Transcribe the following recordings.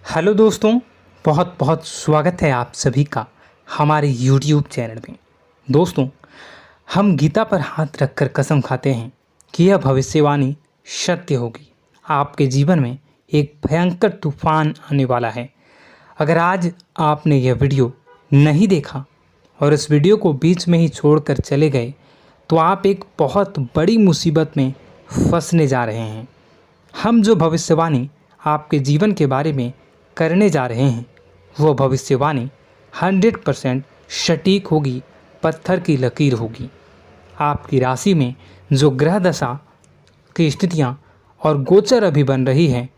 Hello दोस्तों, बहुत बहुत स्वागत है आप सभी का हमारे YouTube चैनल में। दोस्तों, हम गीता पर हाथ रखकर कसम खाते हैं कि यह भविष्यवाणी सत्य होगी। आपके जीवन में एक भयंकर तूफान आने वाला है। अगर आज आपने यह वीडियो नहीं देखा और इस वीडियो को बीच में ही छोड़कर चले गए तो आप एक बहुत बड़ी मुसीबत में फंसने जा रहे हैं। हम जो भविष्यवाणी आपके जीवन के बारे में करने जा रहे हैं वो भविष्यवाणी 100% सटीक होगी, पत्थर की लकीर होगी। आपकी राशि में जो ग्रह दशा की स्थितियां और गोचर अभी बन रही है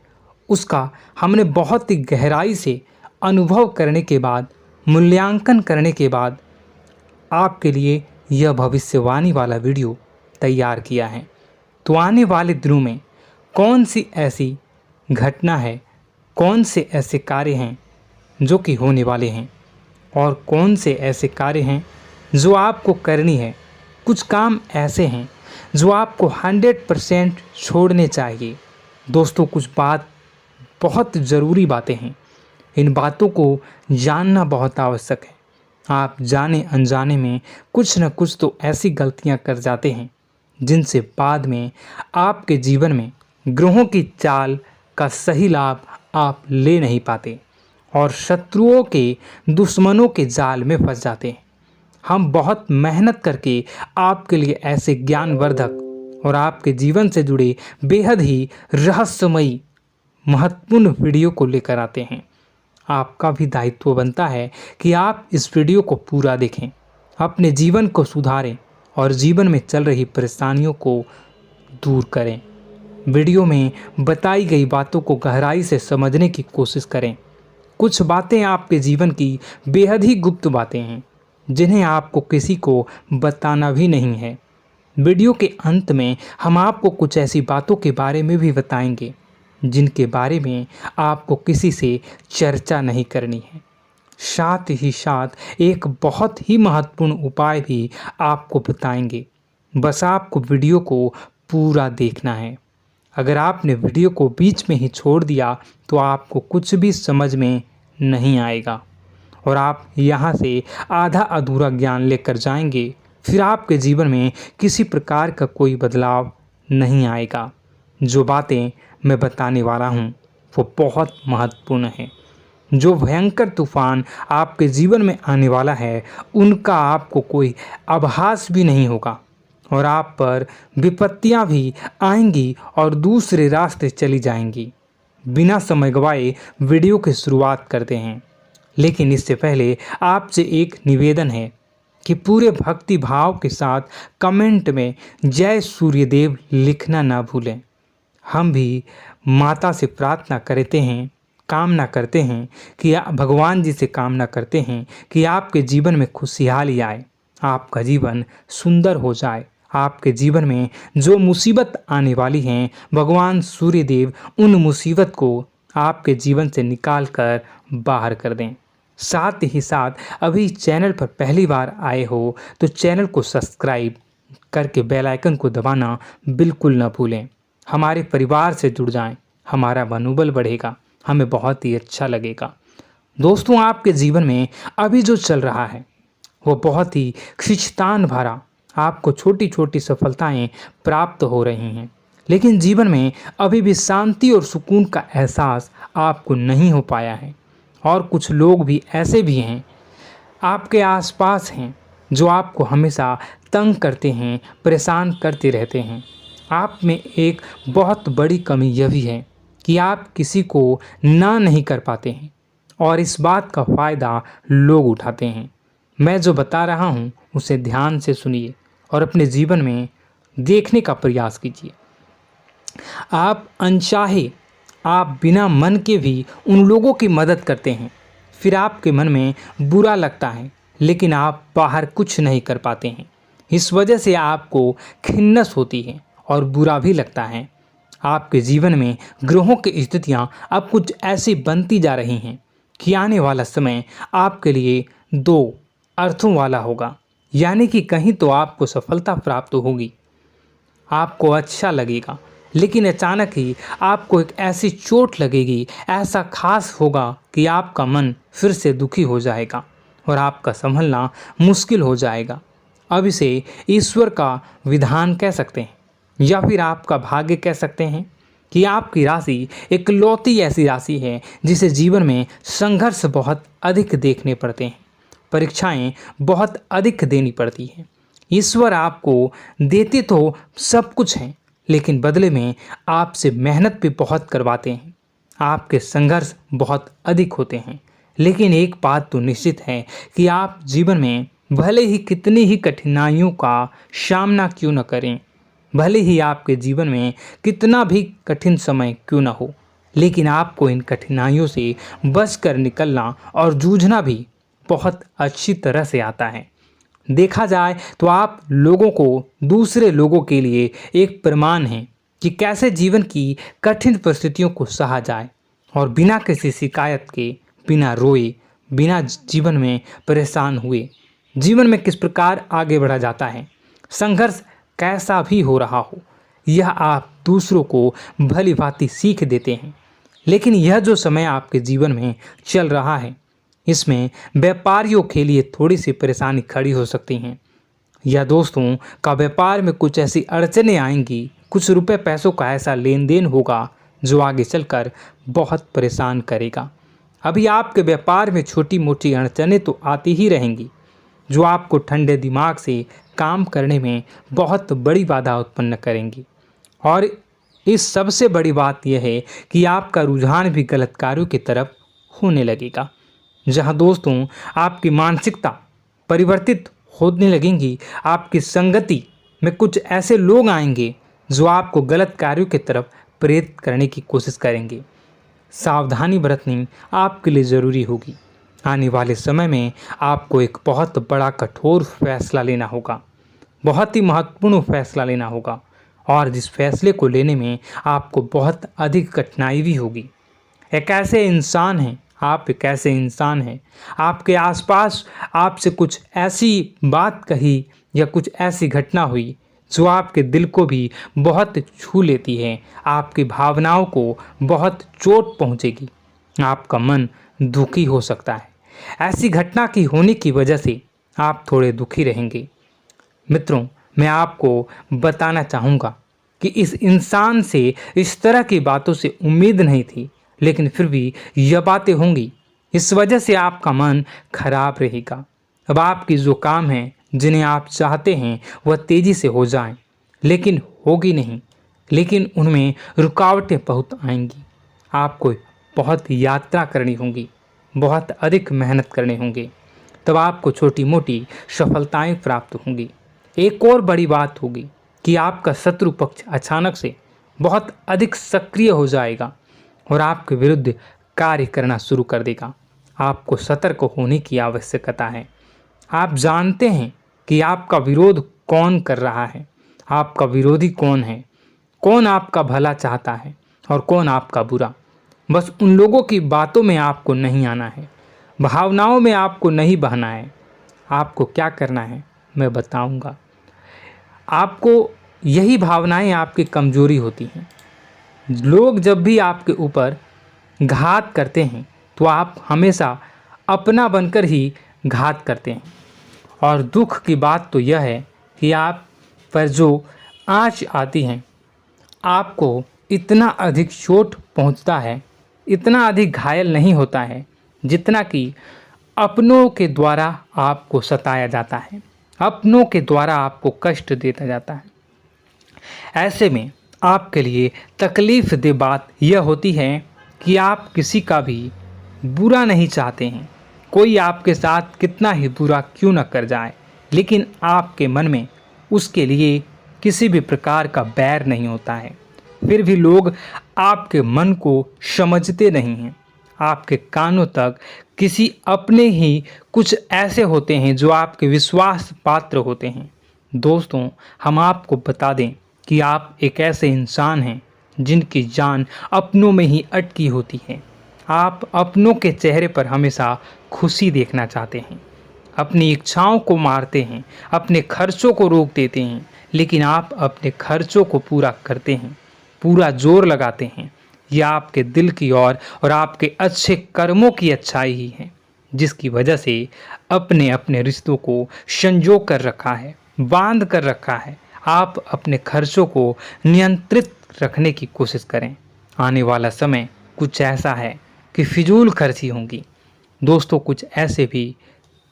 उसका हमने बहुत ही गहराई से अनुभव करने के बाद, मूल्यांकन करने के बाद आपके लिए यह भविष्यवाणी वाला वीडियो तैयार किया है। तो आने वाले दिनों में कौन सी ऐसी घटना है, कौन से ऐसे कार्य हैं जो कि होने वाले हैं और कौन से ऐसे कार्य हैं जो आपको करनी है। कुछ काम ऐसे हैं जो आपको 100% छोड़ने चाहिए। दोस्तों, कुछ बात बहुत ज़रूरी बातें हैं। इन बातों को जानना बहुत आवश्यक है। आप जाने अनजाने में कुछ न कुछ तो ऐसी गलतियां कर जाते हैं जिनसे बाद में आपके जीवन में ग्रहों की चाल का सही लाभ आप ले नहीं पाते और शत्रुओं के, दुश्मनों के जाल में फंस जाते हैं। हम बहुत मेहनत करके आपके लिए ऐसे ज्ञानवर्धक और आपके जीवन से जुड़े बेहद ही रहस्यमयी महत्वपूर्ण वीडियो को लेकर आते हैं। आपका भी दायित्व बनता है कि आप इस वीडियो को पूरा देखें, अपने जीवन को सुधारें और जीवन में चल रही परेशानियों को दूर करें। वीडियो में बताई गई बातों को गहराई से समझने की कोशिश करें। कुछ बातें आपके जीवन की बेहद ही गुप्त बातें हैं जिन्हें आपको किसी को बताना भी नहीं है। वीडियो के अंत में हम आपको कुछ ऐसी बातों के बारे में भी बताएंगे जिनके बारे में आपको किसी से चर्चा नहीं करनी है। साथ ही साथ एक बहुत ही महत्वपूर्ण उपाय भी आपको बताएंगे। बस आपको वीडियो को पूरा देखना है। अगर आपने वीडियो को बीच में ही छोड़ दिया तो आपको कुछ भी समझ में नहीं आएगा और आप यहाँ से आधा अधूरा ज्ञान लेकर जाएंगे। फिर आपके जीवन में किसी प्रकार का कोई बदलाव नहीं आएगा। जो बातें मैं बताने वाला हूँ वो बहुत महत्वपूर्ण है। जो भयंकर तूफान आपके जीवन में आने वाला है उनका आपको कोई आभास भी नहीं होगा और आप पर विपत्तियां भी आएंगी और दूसरे रास्ते चली जाएंगी। बिना समय गवाए वीडियो की शुरुआत करते हैं, लेकिन इससे पहले आपसे एक निवेदन है कि पूरे भक्ति भाव के साथ कमेंट में जय सूर्यदेव लिखना ना भूलें। हम भी माता से प्रार्थना करते हैं, कामना करते हैं कि भगवान जी से कामना करते हैं कि आपके जीवन में खुशहाली आए, आपका जीवन सुंदर हो जाए। आपके जीवन में जो मुसीबत आने वाली हैं भगवान सूर्यदेव उन मुसीबत को आपके जीवन से निकाल कर बाहर कर दें। साथ ही साथ अभी चैनल पर पहली बार आए हो तो चैनल को सब्सक्राइब करके बेल आइकन को दबाना बिल्कुल न भूलें। हमारे परिवार से जुड़ जाएं, हमारा मनोबल बढ़ेगा, हमें बहुत ही अच्छा लगेगा। दोस्तों, आपके जीवन में अभी जो चल रहा है वो बहुत ही खींचतान भरा, आपको छोटी छोटी सफलताएं प्राप्त हो रही हैं, लेकिन जीवन में अभी भी शांति और सुकून का एहसास आपको नहीं हो पाया है। और कुछ लोग भी ऐसे भी हैं आपके आसपास हैं जो आपको हमेशा तंग करते हैं, परेशान करते रहते हैं। आप में एक बहुत बड़ी कमी यह भी है कि आप किसी को ना नहीं कर पाते हैं और इस बात का फ़ायदा लोग उठाते हैं। मैं जो बता रहा हूँ उसे ध्यान से सुनिए और अपने जीवन में देखने का प्रयास कीजिए। आप अनचाहे, आप बिना मन के भी उन लोगों की मदद करते हैं, फिर आपके मन में बुरा लगता है लेकिन आप बाहर कुछ नहीं कर पाते हैं। इस वजह से आपको खिन्नस होती है और बुरा भी लगता है। आपके जीवन में ग्रहों की स्थितियाँ अब कुछ ऐसी बनती जा रही हैं कि आने वाला समय आपके लिए दो अर्थों वाला होगा। यानी कि कहीं तो आपको सफलता प्राप्त होगी, आपको अच्छा लगेगा लेकिन अचानक ही आपको एक ऐसी चोट लगेगी, ऐसा खास होगा कि आपका मन फिर से दुखी हो जाएगा और आपका संभलना मुश्किल हो जाएगा। अब इसे ईश्वर का विधान कह सकते हैं या फिर आपका भाग्य कह सकते हैं कि आपकी राशि इकलौती ऐसी राशि है जिसे जीवन में संघर्ष बहुत अधिक देखने पड़ते हैं, परीक्षाएं बहुत अधिक देनी पड़ती हैं। ईश्वर आपको देते तो सब कुछ हैं, लेकिन बदले में आपसे मेहनत भी बहुत करवाते हैं। आपके संघर्ष बहुत अधिक होते हैं, लेकिन एक बात तो निश्चित है कि आप जीवन में भले ही कितनी ही कठिनाइयों का सामना क्यों न करें, भले ही आपके जीवन में कितना भी कठिन समय क्यों न हो, लेकिन आपको इन कठिनाइयों से बच कर निकलना और जूझना भी बहुत अच्छी तरह से आता है। देखा जाए तो आप लोगों को दूसरे लोगों के लिए एक प्रमाण हैं कि कैसे जीवन की कठिन परिस्थितियों को सहा जाए और बिना किसी शिकायत के, बिना रोए, बिना जीवन में परेशान हुए जीवन में किस प्रकार आगे बढ़ा जाता है। संघर्ष कैसा भी हो रहा हो, यह आप दूसरों को भली भांति सीख देते हैं। लेकिन यह जो समय आपके जीवन में चल रहा है, इसमें व्यापारियों के लिए थोड़ी सी परेशानी खड़ी हो सकती हैं, या दोस्तों का व्यापार में कुछ ऐसी अड़चनें आएंगी, कुछ रुपए पैसों का ऐसा लेन देन होगा जो आगे चलकर बहुत परेशान करेगा। अभी आपके व्यापार में छोटी मोटी अड़चनें तो आती ही रहेंगी, जो आपको ठंडे दिमाग से काम करने में बहुत बड़ी बाधा उत्पन्न करेंगी। और इस सबसे बड़ी बात यह है कि आपका रुझान भी गलत कार्यों की तरफ होने लगेगा, जहां दोस्तों आपकी मानसिकता परिवर्तित होने लगेंगी। आपकी संगति में कुछ ऐसे लोग आएंगे जो आपको गलत कार्यों की तरफ प्रेरित करने की कोशिश करेंगे। सावधानी बरतनी आपके लिए ज़रूरी होगी। आने वाले समय में आपको एक बहुत बड़ा कठोर फैसला लेना होगा, बहुत ही महत्वपूर्ण फैसला लेना होगा, और जिस फैसले को लेने में आपको बहुत अधिक कठिनाई भी होगी। एक ऐसे इंसान हैं, आप एक ऐसे इंसान हैं, आपके आसपास आपसे कुछ ऐसी बात कही या कुछ ऐसी घटना हुई जो आपके दिल को भी बहुत छू लेती है, आपकी भावनाओं को बहुत चोट पहुंचेगी, आपका मन दुखी हो सकता है। ऐसी घटना की होने की वजह से आप थोड़े दुखी रहेंगे। मित्रों, मैं आपको बताना चाहूँगा कि इस इंसान से इस तरह की बातों से उम्मीद नहीं थी, लेकिन फिर भी यह बातें होंगी। इस वजह से आपका मन खराब रहेगा। अब आपकी जो काम है, जिन्हें आप चाहते हैं वह तेज़ी से हो जाएं, लेकिन होगी नहीं, लेकिन उनमें रुकावटें बहुत आएंगी। आपको बहुत यात्रा करनी होगी, बहुत अधिक मेहनत करने होंगे, तब आपको छोटी मोटी सफलताएं प्राप्त होंगी। एक और बड़ी बात होगी कि आपका शत्रु पक्ष अचानक से बहुत अधिक सक्रिय हो जाएगा और आपके विरुद्ध कार्य करना शुरू कर देगा। आपको सतर्क होने की आवश्यकता है। आप जानते हैं कि आपका विरोध कौन कर रहा है, आपका विरोधी कौन है, कौन आपका भला चाहता है और कौन आपका बुरा। बस उन लोगों की बातों में आपको नहीं आना है, भावनाओं में आपको नहीं बहना है। आपको क्या करना है मैं बताऊंगा। आपको यही भावनाएं आपकी कमजोरी होती हैं। लोग जब भी आपके ऊपर घात करते हैं तो आप हमेशा अपना बनकर ही घात करते हैं। और दुख की बात तो यह है कि आप पर जो आँच आती हैं, आपको इतना अधिक चोट पहुंचता है, इतना अधिक घायल नहीं होता है जितना कि अपनों के द्वारा आपको सताया जाता है, अपनों के द्वारा आपको कष्ट देता जाता है। ऐसे में आपके लिए तकलीफ़ दे बात यह होती है कि आप किसी का भी बुरा नहीं चाहते हैं। कोई आपके साथ कितना ही बुरा क्यों न कर जाए, लेकिन आपके मन में उसके लिए किसी भी प्रकार का बैर नहीं होता है। फिर भी लोग आपके मन को समझते नहीं हैं। आपके कानों तक किसी अपने ही कुछ ऐसे होते हैं जो आपके विश्वास पात्र होते हैं। दोस्तों, हम आपको बता दें कि आप एक ऐसे इंसान हैं जिनकी जान अपनों में ही अटकी होती है। आप अपनों के चेहरे पर हमेशा खुशी देखना चाहते हैं, अपनी इच्छाओं को मारते हैं, अपने खर्चों को रोक देते हैं, लेकिन आप अपने खर्चों को पूरा करते हैं। पूरा जोर लगाते हैं, यह आपके दिल की और आपके अच्छे कर्मों की अच्छाई ही है, जिसकी वजह से अपने अपने रिश्तों को संजो कर रखा है, बांध कर रखा है। आप अपने खर्चों को नियंत्रित रखने की कोशिश करें। आने वाला समय कुछ ऐसा है कि फिजूल खर्ची होंगी। दोस्तों, कुछ ऐसे भी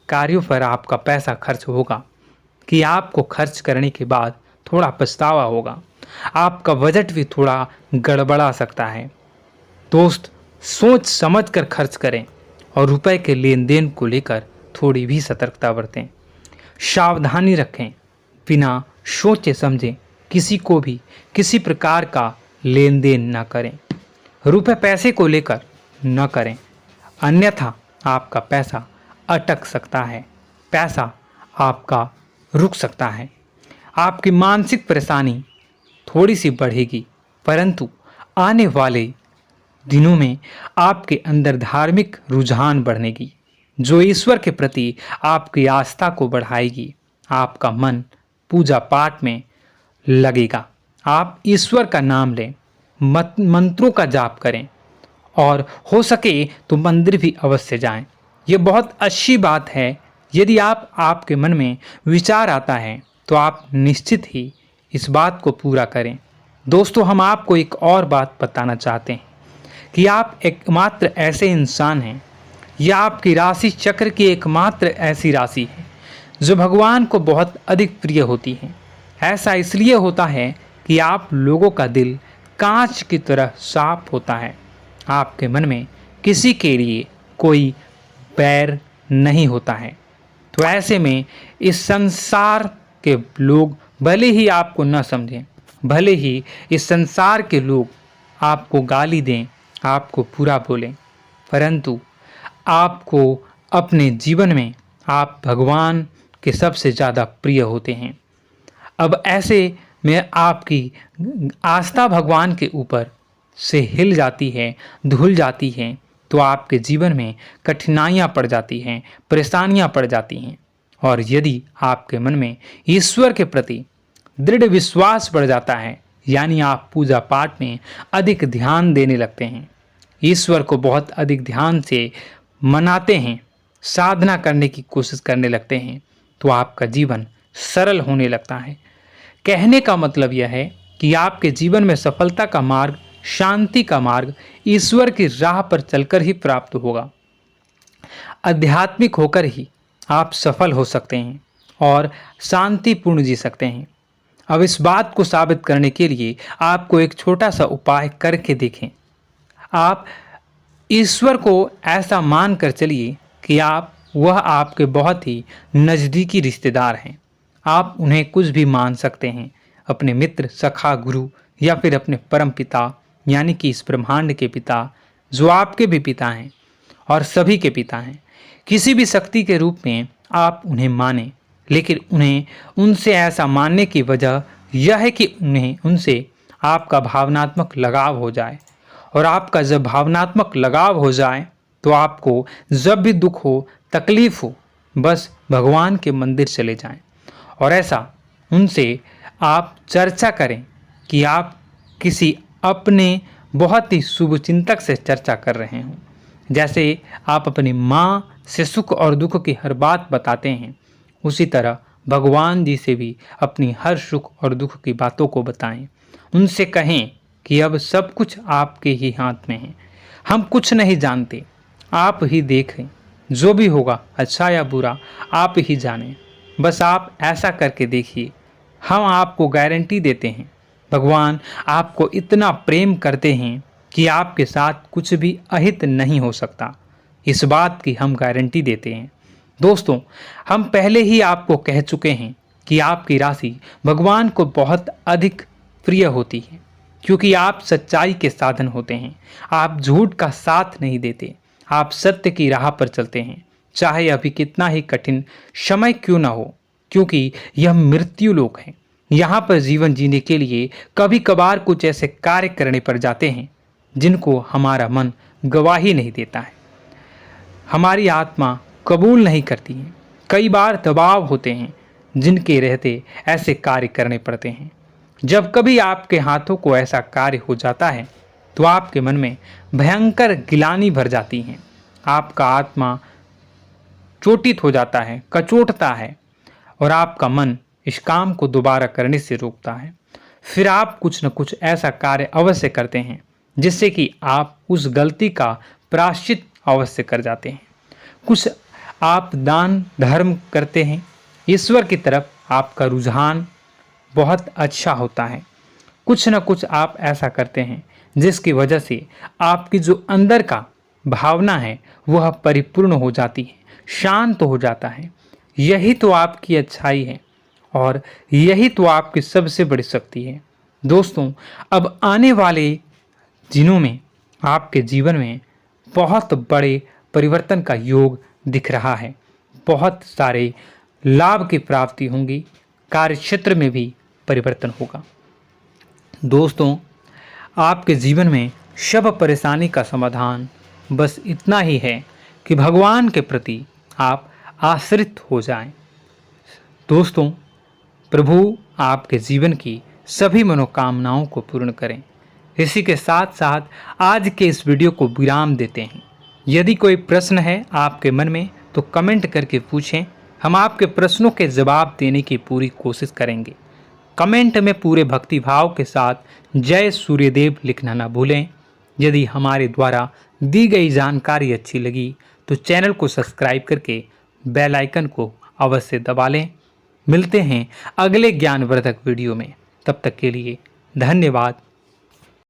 कार्यों पर आपका पैसा खर्च होगा कि आपको खर्च करने के बाद थोड़ा पछतावा होगा। आपका बजट भी थोड़ा गड़बड़ा सकता है। दोस्त, सोच समझ कर खर्च करें और रुपए के लेन देन को लेकर थोड़ी भी सतर्कता बरतें। सावधानी रखें, बिना सोचे समझे किसी को भी किसी प्रकार का लेन देन न करें। रुपए पैसे को लेकर न करें, अन्यथा आपका पैसा अटक सकता है, पैसा आपका रुक सकता है। आपकी मानसिक परेशानी थोड़ी सी बढ़ेगी, परंतु आने वाले दिनों में आपके अंदर धार्मिक रुझान बढ़नेगी, जो ईश्वर के प्रति आपकी आस्था को बढ़ाएगी। आपका मन पूजा पाठ में लगेगा। आप ईश्वर का नाम लें, मंत्रों का जाप करें और हो सके तो मंदिर भी अवश्य जाएं। ये बहुत अच्छी बात है। यदि आपके मन में विचार आता है तो आप निश्चित ही इस बात को पूरा करें। दोस्तों, हम आपको एक और बात बताना चाहते हैं कि आप एकमात्र ऐसे इंसान हैं, यह आपकी राशि चक्र की एकमात्र ऐसी राशि है जो भगवान को बहुत अधिक प्रिय होती है। ऐसा इसलिए होता है कि आप लोगों का दिल कांच की तरह साफ होता है। आपके मन में किसी के लिए कोई बैर नहीं होता है। तो ऐसे में इस संसार के लोग भले ही आपको न समझें, भले ही इस संसार के लोग आपको गाली दें, आपको बुरा बोलें, परंतु आपको अपने जीवन में आप भगवान के सबसे ज़्यादा प्रिय होते हैं। अब ऐसे में आपकी आस्था भगवान के ऊपर से हिल जाती है, धुल जाती है, तो आपके जीवन में कठिनाइयाँ पड़ जाती हैं, परेशानियाँ पड़ जाती हैं। और यदि आपके मन में ईश्वर के प्रति दृढ़ विश्वास बढ़ जाता है, यानी आप पूजा पाठ में अधिक ध्यान देने लगते हैं, ईश्वर को बहुत अधिक ध्यान से मनाते हैं, साधना करने की कोशिश करने लगते हैं, तो आपका जीवन सरल होने लगता है। कहने का मतलब यह है कि आपके जीवन में सफलता का मार्ग, शांति का मार्ग ईश्वर की राह पर चलकर ही प्राप्त होगा। आध्यात्मिक होकर ही आप सफल हो सकते हैं और शांतिपूर्ण जी सकते हैं। अब इस बात को साबित करने के लिए आपको एक छोटा सा उपाय करके देखें। आप ईश्वर को ऐसा मान कर चलिए कि वह आपके बहुत ही नज़दीकी रिश्तेदार हैं। आप उन्हें कुछ भी मान सकते हैं, अपने मित्र, सखा, गुरु या फिर अपने परम पिता, यानी कि इस ब्रह्मांड के पिता, जो आपके भी पिता हैं और सभी के पिता हैं। किसी भी शक्ति के रूप में आप उन्हें मानें, लेकिन उन्हें उनसे ऐसा मानने की वजह यह है कि उनसे आपका भावनात्मक लगाव हो जाए। और आपका जब भावनात्मक लगाव हो जाए तो आपको जब भी दुख हो, तकलीफ हो, बस भगवान के मंदिर चले जाएं और ऐसा उनसे आप चर्चा करें कि आप किसी अपने बहुत ही शुभचिंतक से चर्चा कर रहे हों। जैसे आप अपनी माँ से सुख और दुख की हर बात बताते हैं, उसी तरह भगवान जी से भी अपनी हर सुख और दुख की बातों को बताएं। उनसे कहें कि अब सब कुछ आपके ही हाथ में है, हम कुछ नहीं जानते, आप ही देखें, जो भी होगा अच्छा या बुरा आप ही जानें। बस आप ऐसा करके देखिए, हम आपको गारंटी देते हैं भगवान आपको इतना प्रेम करते हैं कि आपके साथ कुछ भी अहित नहीं हो सकता। इस बात की हम गारंटी देते हैं। दोस्तों, हम पहले ही आपको कह चुके हैं कि आपकी राशि भगवान को बहुत अधिक प्रिय होती है, क्योंकि आप सच्चाई के साधन होते हैं। आप झूठ का साथ नहीं देते, आप सत्य की राह पर चलते हैं, चाहे अभी कितना ही कठिन समय क्यों ना हो, क्योंकि यह मृत्यु लोक है। यहाँ पर जीवन जीने के लिए कभी कभार कुछ ऐसे कार्य करने पड़ जाते हैं जिनको हमारा मन गवाही नहीं देता है, हमारी आत्मा कबूल नहीं करती है। कई बार दबाव होते हैं जिनके रहते ऐसे कार्य करने पड़ते हैं। जब कभी आपके हाथों को ऐसा कार्य हो जाता है तो आपके मन में भयंकर गिलानी भर जाती है। आपका आत्मा चोटित हो जाता है, कचोटता है और आपका मन इस काम को दोबारा करने से रोकता है। फिर आप कुछ न कुछ ऐसा कार्य अवश्य करते हैं जिससे कि आप उस गलती का प्रायश्चित अवश्य कर जाते हैं। कुछ आप दान धर्म करते हैं। ईश्वर की तरफ आपका रुझान बहुत अच्छा होता है। कुछ न कुछ आप ऐसा करते हैं जिसकी वजह से आपकी जो अंदर का भावना है वह परिपूर्ण हो जाती है, शांत हो जाता है। यही तो आपकी अच्छाई है और यही तो आपकी सबसे बड़ी शक्ति है। दोस्तों, अब आने वाले दिनों में आपके जीवन में बहुत बड़े परिवर्तन का योग दिख रहा है। बहुत सारे लाभ की प्राप्ति होंगी, कार्यक्षेत्र में भी परिवर्तन होगा। दोस्तों, आपके जीवन में सब परेशानी का समाधान बस इतना ही है कि भगवान के प्रति आप आश्रित हो जाएं। दोस्तों, प्रभु आपके जीवन की सभी मनोकामनाओं को पूर्ण करें। इसी के साथ साथ आज के इस वीडियो को विराम देते हैं। यदि कोई प्रश्न है आपके मन में तो कमेंट करके पूछें, हम आपके प्रश्नों के जवाब देने की पूरी कोशिश करेंगे। कमेंट में पूरे भक्तिभाव के साथ जय सूर्यदेव लिखना ना भूलें। यदि हमारे द्वारा दी गई जानकारी अच्छी लगी तो चैनल को सब्सक्राइब करके बेल आइकन को अवश्य दबा लें। मिलते हैं अगले ज्ञानवर्धक वीडियो में। तब तक के लिए धन्यवाद।